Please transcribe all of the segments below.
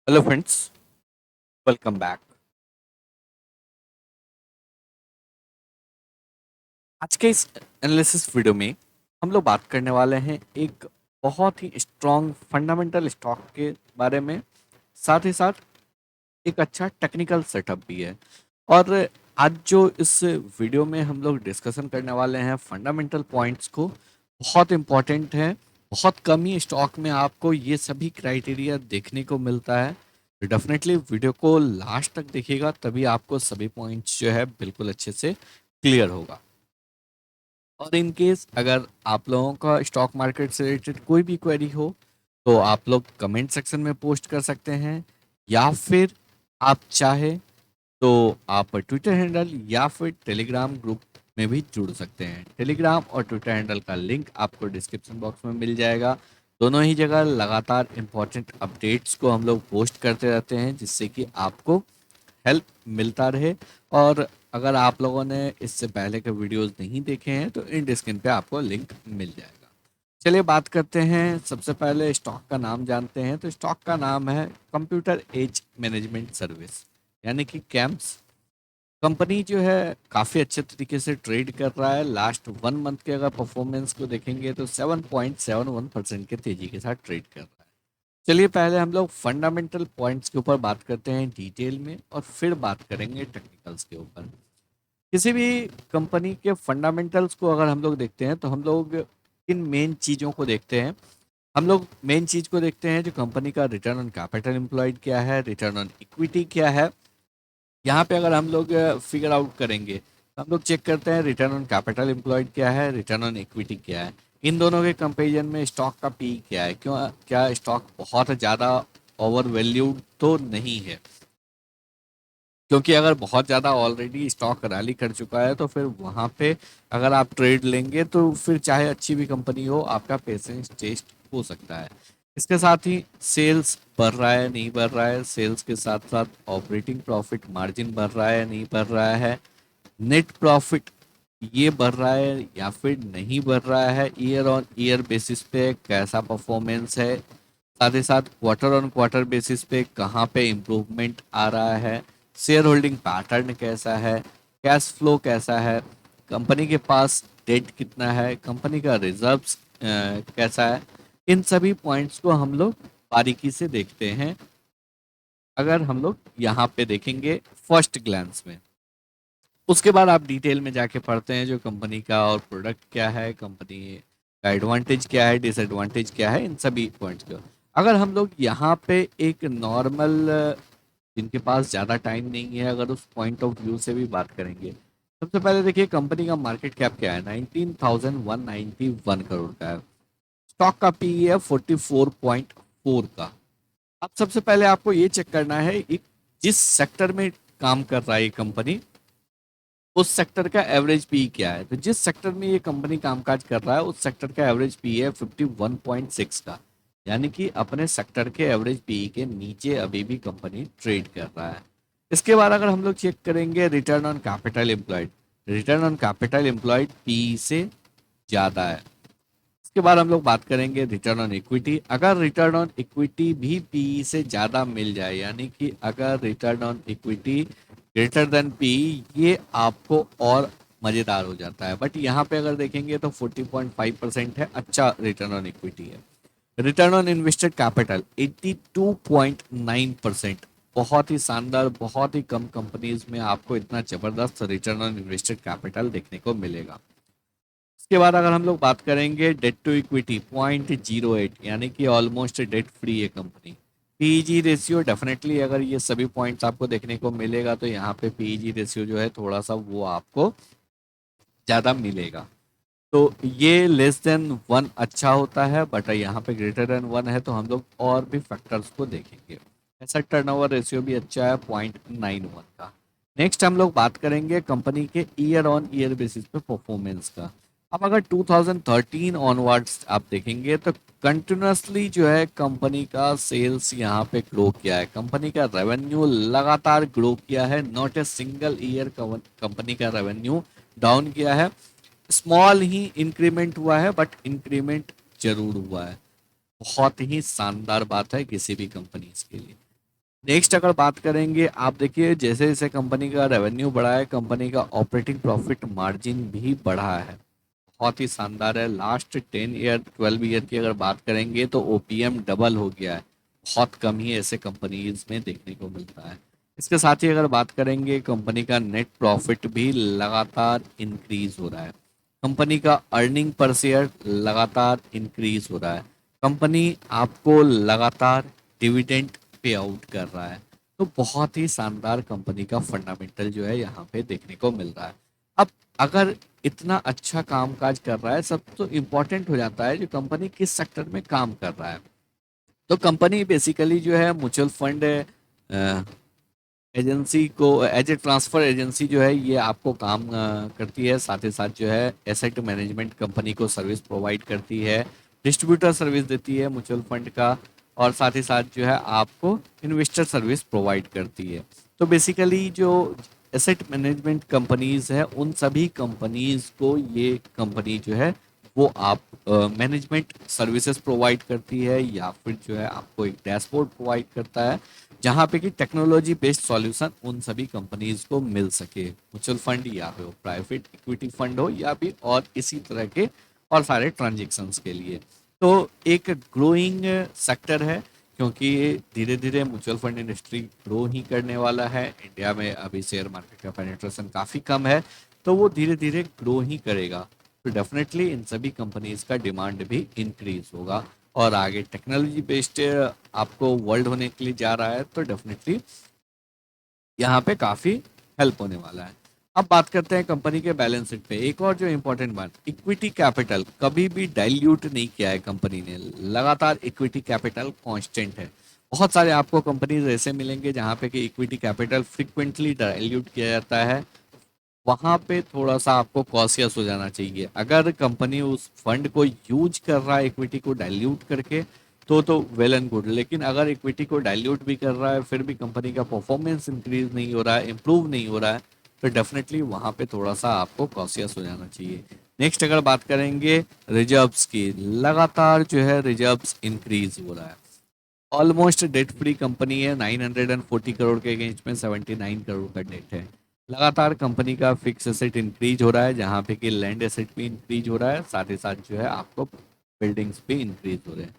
Hello friends, welcome back. आज के इस एनालिसिस वीडियो में हम लोग बात करने वाले हैं एक बहुत ही स्ट्रॉन्ग फंडामेंटल स्टॉक के बारे में। साथ ही साथ एक अच्छा टेक्निकल सेटअप भी है। और आज जो इस वीडियो में हम लोग डिस्कशन करने वाले हैं फंडामेंटल पॉइंट्स को, बहुत इंपॉर्टेंट है। बहुत कम ही स्टॉक में आपको ये सभी क्राइटेरिया देखने को मिलता है। तो डेफिनेटली वीडियो को लास्ट तक देखिएगा, तभी आपको सभी पॉइंट्स जो है बिल्कुल अच्छे से क्लियर होगा। और इन केस अगर आप लोगों का स्टॉक मार्केट से रिलेटेड कोई भी क्वेरी हो, तो आप लोग कमेंट सेक्शन में पोस्ट कर सकते हैं, या फिर आप चाहे तो आप ट्विटर हैंडल या फिर टेलीग्राम ग्रुप में भी जुड़ सकते हैं। टेलीग्राम और ट्विटर हैंडल का लिंक आपको डिस्क्रिप्शन बॉक्स में मिल जाएगा। दोनों ही जगह लगातार इंपॉर्टेंट अपडेट्स को हम लोग पोस्ट करते रहते हैं, जिससे कि आपको हेल्प मिलता रहे। और अगर आप लोगों ने इससे पहले के वीडियोस नहीं देखे हैं तो इन डिस्क्रिप्शन पे आपको लिंक मिल जाएगा। चलिए बात करते हैं। सबसे पहले स्टॉक का नाम जानते हैं। तो स्टॉक का नाम है कंप्यूटर एज मैनेजमेंट सर्विस, यानी कि कैम्प्स। कंपनी जो है काफ़ी अच्छे तरीके से ट्रेड कर रहा है। लास्ट 1 मंथ के अगर परफॉर्मेंस को देखेंगे तो 7.71% के तेजी के साथ ट्रेड कर रहा है। चलिए पहले हम लोग फंडामेंटल पॉइंट्स के ऊपर बात करते हैं डिटेल में, और फिर बात करेंगे टेक्निकल्स के ऊपर। किसी भी कंपनी के फंडामेंटल्स को अगर हम लोग देखते हैं तो हम लोग किन मेन चीज़ों को देखते हैं। हम लोग मेन चीज़ को देखते हैं जो कंपनी का रिटर्न ऑन कैपिटल एम्प्लॉयड क्या है, रिटर्न ऑन इक्विटी क्या है। यहाँ पे अगर हम लोग फिगर आउट करेंगे तो हम लोग चेक करते हैं रिटर्न ऑन कैपिटल एम्प्लॉयड क्या है, रिटर्न ऑन इक्विटी क्या है। इन दोनों के कंपैरिजन में स्टॉक का पी क्या है, क्यों, क्या स्टॉक बहुत ज़्यादा ओवर वैल्यूड तो नहीं है। क्योंकि अगर बहुत ज़्यादा ऑलरेडी स्टॉक रैली कर चुका है तो फिर वहाँ पे अगर आप ट्रेड लेंगे तो फिर चाहे अच्छी भी कंपनी हो, आपका पेशेंस टेस्ट हो सकता है। इसके साथ ही सेल्स बढ़ रहा है नहीं बढ़ रहा है, सेल्स के साथ साथ ऑपरेटिंग प्रॉफिट मार्जिन बढ़ रहा है नहीं बढ़ रहा है, नेट प्रॉफिट ये बढ़ रहा है या फिर नहीं बढ़ रहा है, ईयर ऑन ईयर बेसिस पे कैसा परफॉर्मेंस है, साथ ही साथ क्वार्टर ऑन क्वार्टर बेसिस पे कहाँ पे इम्प्रूवमेंट आ रहा है, शेयर होल्डिंग पैटर्न कैसा है, कैश फ्लो कैसा है, कंपनी के पास डेट कितना है, कंपनी का रिजर्व्स कैसा है। इन सभी पॉइंट्स को हम लोग बारीकी से देखते हैं। अगर हम लोग यहाँ पे देखेंगे फर्स्ट ग्लैंस में, उसके बाद आप डिटेल में जाके पढ़ते हैं जो कंपनी का और प्रोडक्ट क्या है, कंपनी का एडवांटेज क्या है, डिसएडवांटेज क्या है, इन सभी पॉइंट्स को। अगर हम लोग यहाँ पे एक नॉर्मल, जिनके पास ज़्यादा टाइम नहीं है, अगर उस पॉइंट ऑफ व्यू से भी बात करेंगे, सबसे पहले देखिए कंपनी का मार्केट कैप क्या है, 19,191 करोड़ का है। स्टॉक का पी है 44.4 का। अब सबसे पहले आपको ये चेक करना है जिस सेक्टर में काम कर रहा है ये कंपनी, उस सेक्टर का एवरेज पी क्या है। तो जिस सेक्टर में ये कंपनी कामकाज कर रहा है उस सेक्टर का एवरेज पी है 51.6 का, यानी कि अपने सेक्टर के एवरेज पी के नीचे अभी भी कंपनी ट्रेड कर रहा है। इसके बाद अगर हम लोग चेक करेंगे return on capital employed, return on capital employed P से ज़्यादा है। इसके बाद हम लोग बात करेंगे रिटर्न ऑन इक्विटी। अगर रिटर्न ऑन इक्विटी भी पी से ज़्यादा मिल जाए, यानी कि अगर return on equity greater than P, ये आपको और मज़ेदार हो जाता है। बट यहाँ पे अगर देखेंगे तो 40.5% है, अच्छा रिटर्न ऑन इक्विटी है। रिटर्न ऑन इन्वेस्टेड कैपिटल 82.9%, बहुत ही शानदार। बहुत ही कम कंपनीज में आपको इतना ज़बरदस्त रिटर्न ऑन इन्वेस्टेड कैपिटल देखने को मिलेगा। उसके बाद अगर हम लोग बात करेंगे डेट टू इक्विटी 0.08, यानी कि ऑलमोस्ट डेट फ्री है कंपनी। पीईजी रेशियो डेफिनेटली अगर ये सभी पॉइंट्स आपको देखने को मिलेगा तो यहाँ पे पीईजी रेशियो जो है थोड़ा सा वो आपको ज़्यादा मिलेगा। तो ये लेस देन 1 अच्छा होता है, बट यहाँ पे ग्रेटर देन 1 है तो हम लोग और भी फैक्टर्स को देखेंगे। ऐसा टर्नओवर रेशियो भी अच्छा है 0.91 का। नेक्स्ट हम लोग बात करेंगे कंपनी के ईयर ऑन ईयर बेसिस पे परफॉर्मेंस का। अब अगर 2013 ऑनवर्ड्स आप देखेंगे तो कंटिन्यूसली जो है कंपनी का सेल्स यहाँ पे ग्रो किया है, कंपनी का रेवेन्यू लगातार ग्रो किया है, not a single year company का रेवेन्यू डाउन किया है। स्मॉल ही इंक्रीमेंट हुआ है, बट इंक्रीमेंट जरूर हुआ है। बहुत ही शानदार बात है किसी भी कंपनी के लिए। नेक्स्ट अगर बात करेंगे, आप देखिए जैसे जैसे कंपनी का रेवेन्यू बढ़ा है, कंपनी का ऑपरेटिंग प्रॉफिट मार्जिन भी बढ़ा है। बहुत ही शानदार है। लास्ट 10 ईयर 12 ईयर की अगर बात करेंगे तो ओपीएम डबल हो गया है। बहुत कम ही ऐसे कंपनीज में देखने को मिलता है। इसके साथ ही अगर बात करेंगे, कंपनी का नेट प्रॉफिट भी लगातार इंक्रीज हो रहा है। कंपनी का अर्निंग पर शेयर लगातार इंक्रीज हो रहा है। कंपनी आपको लगातार डिविडेंड पे आउट कर रहा है। तो बहुत ही शानदार कंपनी का फंडामेंटल जो है यहाँ पे देखने को मिल रहा है। अब अगर इतना अच्छा कामकाज कर रहा है, सब तो इम्पोर्टेंट हो जाता है जो कंपनी किस सेक्टर में काम कर रहा है। तो कंपनी बेसिकली जो है म्यूचुअल फंड एजेंसी को, एज ए ट्रांसफर एजेंसी जो है ये आपको काम करती है। साथ ही साथ जो है एसेट मैनेजमेंट कंपनी को सर्विस प्रोवाइड करती है, डिस्ट्रीब्यूटर सर्विस देती है म्यूचुअल फंड का, और साथ ही साथ जो है आपको इन्वेस्टर सर्विस प्रोवाइड करती है। तो बेसिकली जो एसेट मैनेजमेंट कंपनीज है, उन सभी कंपनीज को ये कंपनी जो है वो आप मैनेजमेंट सर्विसेज प्रोवाइड करती है, या फिर जो है आपको एक डैशबोर्ड प्रोवाइड करता है जहाँ पे कि टेक्नोलॉजी बेस्ड सॉल्यूशन उन सभी कंपनीज को मिल सके। म्यूचुअल फंड या फिर प्राइवेट इक्विटी फंड हो, या भी और इसी तरह के और सारे ट्रांजेक्शन्स के लिए। तो एक ग्रोइंग सेक्टर है, क्योंकि धीरे धीरे म्यूचुअल फंड इंडस्ट्री ग्रो ही करने वाला है। इंडिया में अभी शेयर मार्केट का पेनिट्रेशन काफ़ी कम है, तो वो धीरे धीरे ग्रो ही करेगा। तो डेफिनेटली इन सभी कंपनीज का डिमांड भी इंक्रीज होगा, और आगे टेक्नोलॉजी बेस्ड आपको वर्ल्ड होने के लिए जा रहा है, तो डेफिनेटली यहाँ पे काफ़ी हेल्प होने वाला है। अब बात करते हैं कंपनी के बैलेंस शीट पे। एक और जो इम्पोर्टेंट बात, इक्विटी कैपिटल कभी भी डाइल्यूट नहीं किया है कंपनी ने। लगातार इक्विटी कैपिटल कांस्टेंट है। बहुत सारे आपको कंपनीज ऐसे मिलेंगे जहाँ पे कि इक्विटी कैपिटल फ्रिक्वेंटली डाइल्यूट किया जाता है। वहां पे थोड़ा सा आपको कॉशियस हो जाना चाहिए। अगर कंपनी उस फंड को यूज कर रहा है इक्विटी को डाइल्यूट करके, तो वेल एंड गुड। लेकिन अगर इक्विटी को डाइल्यूट भी कर रहा है, फिर भी कंपनी का परफॉर्मेंस इंक्रीज नहीं हो रहा है, इंप्रूव नहीं हो रहा है, तो डेफिनेटली वहां पे थोड़ा सा आपको कॉशियस हो जाना चाहिए। नेक्स्ट अगर बात करेंगे रिजर्व्स की, लगातार जो है रिजर्व्स इंक्रीज हो रहा है। ऑलमोस्ट डेट फ्री कंपनी है। 940 करोड़ के अगेंस्ट में 79 करोड़ का डेट है। लगातार कंपनी का फिक्स एसेट इंक्रीज हो रहा है, जहाँ पे कि लैंड एसेट भी इंक्रीज हो रहा है, साथ ही साथ जो है आपको बिल्डिंग्स भी इंक्रीज हो रहे हैं।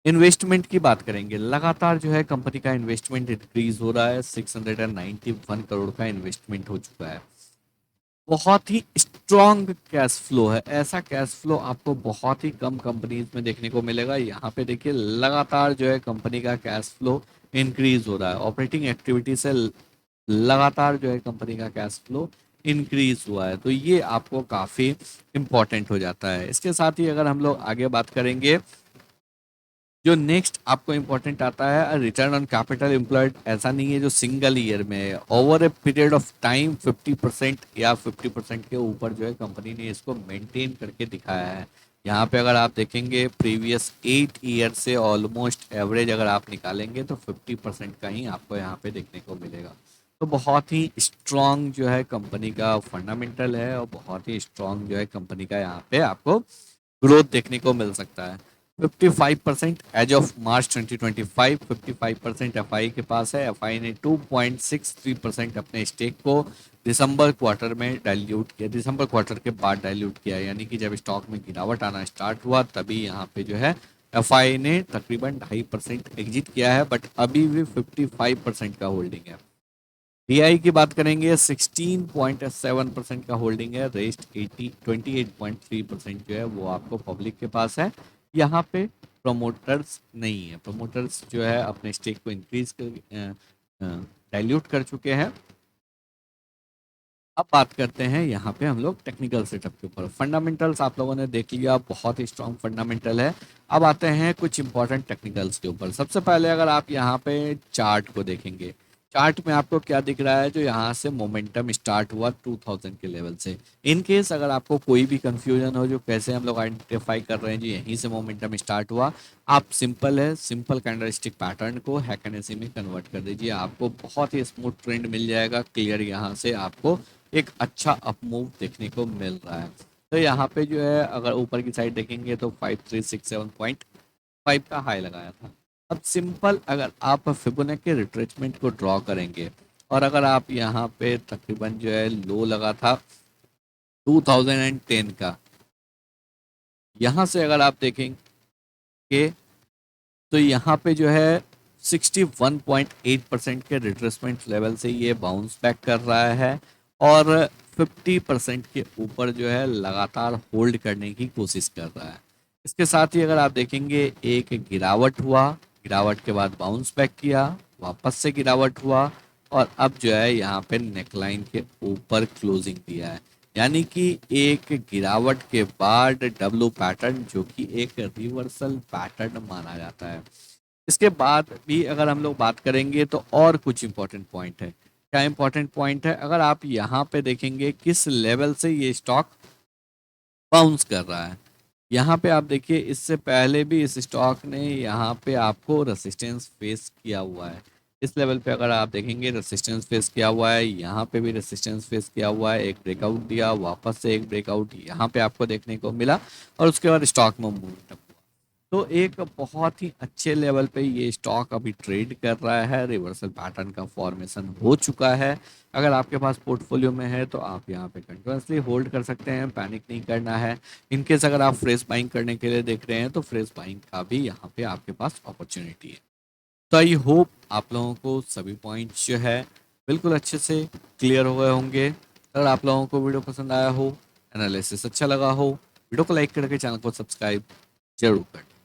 इन्वेस्टमेंट की बात करेंगे, लगातार जो है कंपनी का इन्वेस्टमेंट इंक्रीज हो रहा है। 691 करोड़ का इन्वेस्टमेंट हो चुका है। बहुत ही स्ट्रॉन्ग कैश फ्लो है। ऐसा कैश फ्लो आपको बहुत ही कम कंपनीज में देखने को मिलेगा। यहाँ पे देखिए लगातार जो है कंपनी का कैश फ्लो इंक्रीज हो रहा है। ऑपरेटिंग एक्टिविटी से लगातार जो है कंपनी का कैश फ्लो इंक्रीज हुआ है, तो ये आपको काफ़ी इम्पोर्टेंट हो जाता है। इसके साथ ही अगर हम लोग आगे बात करेंगे, जो नेक्स्ट आपको इंपॉर्टेंट आता है रिटर्न ऑन कैपिटल एम्प्लॉयड। ऐसा नहीं है जो सिंगल ईयर में है, over a period of time 50% या 50% के ऊपर जो है कंपनी ने इसको मेंटेन करके दिखाया है। यहाँ पे अगर आप देखेंगे प्रीवियस 8 ईयर से ऑलमोस्ट एवरेज अगर आप निकालेंगे तो 50% का ही आपको यहाँ पे देखने को मिलेगा। तो बहुत ही स्ट्रॉन्ग जो है कंपनी का फंडामेंटल है, और बहुत ही स्ट्रॉन्ग जो है कंपनी का यहाँ पे आपको ग्रोथ देखने को मिल सकता है। 55% एज ऑफ मार्च 2025, 55% एफआई के पास है। एफआई ने 2.63% अपने स्टेक को दिसंबर क्वार्टर में डाइल्यूट किया, दिसंबर क्वार्टर के बाद डाइल्यूट किया, यानी कि जब स्टॉक में गिरावट आना स्टार्ट हुआ तभी यहाँ पे जो है एफआई ने तकरीबन 2.5% एग्जिट किया है, बट अभी भी 55% का होल्डिंग है। डीआई की बात करेंगे, 16.7% का होल्डिंग है। रेस्ट 28.3% जो है वो आपको पब्लिक के पास है। यहाँ पे प्रमोटर्स नहीं है। प्रमोटर्स जो है अपने स्टेक को इंक्रीज कर डाइल्यूट कर चुके हैं। अब बात करते हैं यहाँ पे हम लोग टेक्निकल सेटअप के ऊपर। फंडामेंटल्स आप लोगों ने देख लिया, बहुत ही स्ट्रॉन्ग फंडामेंटल है। अब आते हैं कुछ इंपॉर्टेंट टेक्निकल्स के ऊपर। सबसे पहले अगर आप यहाँ पे चार्ट को देखेंगे, चार्ट में आपको क्या दिख रहा है, जो यहाँ से मोमेंटम स्टार्ट हुआ 2000 के लेवल से। इन केस अगर आपको कोई भी कंफ्यूजन हो जो कैसे हम लोग आइडेंटिफाई कर रहे हैं जो यहीं से मोमेंटम स्टार्ट हुआ, आप सिंपल कैंडलस्टिक पैटर्न को हैकनेसी में कन्वर्ट कर दीजिए, आपको बहुत ही स्मूथ ट्रेंड मिल जाएगा। क्लियर यहाँ से आपको एक अच्छा अप मूव देखने को मिल रहा है। तो यहाँ पे जो है अगर ऊपर की साइड देखेंगे तो 5367.5 का हाई लगाया था। अब सिंपल अगर आप फिबोनाची रिट्रेसमेंट को ड्रॉ करेंगे और अगर आप यहाँ पे तकरीबन जो है लो लगा था 2010 का, यहाँ से अगर आप देखेंगे तो यहाँ पे जो है 61.8% के रिट्रेसमेंट लेवल से ये बाउंस बैक कर रहा है और 50% के ऊपर जो है लगातार होल्ड करने की कोशिश कर रहा है। इसके साथ ही अगर आप देखेंगे एक गिरावट हुआ, गिरावट के बाद बाउंस बैक किया, वापस से गिरावट हुआ और अब जो है यहाँ पे नेकलाइन के ऊपर क्लोजिंग दिया है। यानी कि एक गिरावट के बाद डब्लू पैटर्न जो कि एक रिवर्सल पैटर्न माना जाता है। इसके बाद भी अगर हम लोग बात करेंगे तो और कुछ इंपॉर्टेंट पॉइंट है। क्या इंपॉर्टेंट पॉइंट है, अगर आप यहाँ पे देखेंगे किस लेवल से ये स्टॉक बाउंस कर रहा है। यहाँ पे आप देखिए इससे पहले भी इस स्टॉक ने यहाँ पे आपको रेसिस्टेंस फेस किया हुआ है। इस लेवल पे अगर आप देखेंगे रेसिस्टेंस फेस किया हुआ है, यहाँ पे भी रेसिस्टेंस फेस किया हुआ है, एक ब्रेकआउट दिया, वापस से एक ब्रेकआउट यहाँ पे आपको देखने को मिला और उसके बाद स्टॉक में मूवमेंट हुआ। तो एक बहुत ही अच्छे लेवल पे ये स्टॉक अभी ट्रेड कर रहा है, रिवर्सल पैटर्न का फॉर्मेशन हो चुका है। अगर आपके पास पोर्टफोलियो में है तो आप यहाँ पे कंटिन्यूसली होल्ड कर सकते हैं, पैनिक नहीं करना है। इनकेस अगर आप फ्रेश बाइंग करने के लिए देख रहे हैं तो फ्रेश बाइंग का भी यहाँ पे आपके पास अपॉर्चुनिटी है। तो आई होप आप लोगों को सभी पॉइंट्स जो है बिल्कुल अच्छे से क्लियर हो गए होंगे। अगर आप लोगों को वीडियो पसंद आया हो, एनालिसिस अच्छा लगा हो, वीडियो को लाइक करके चैनल को सब्सक्राइब जरूर करें।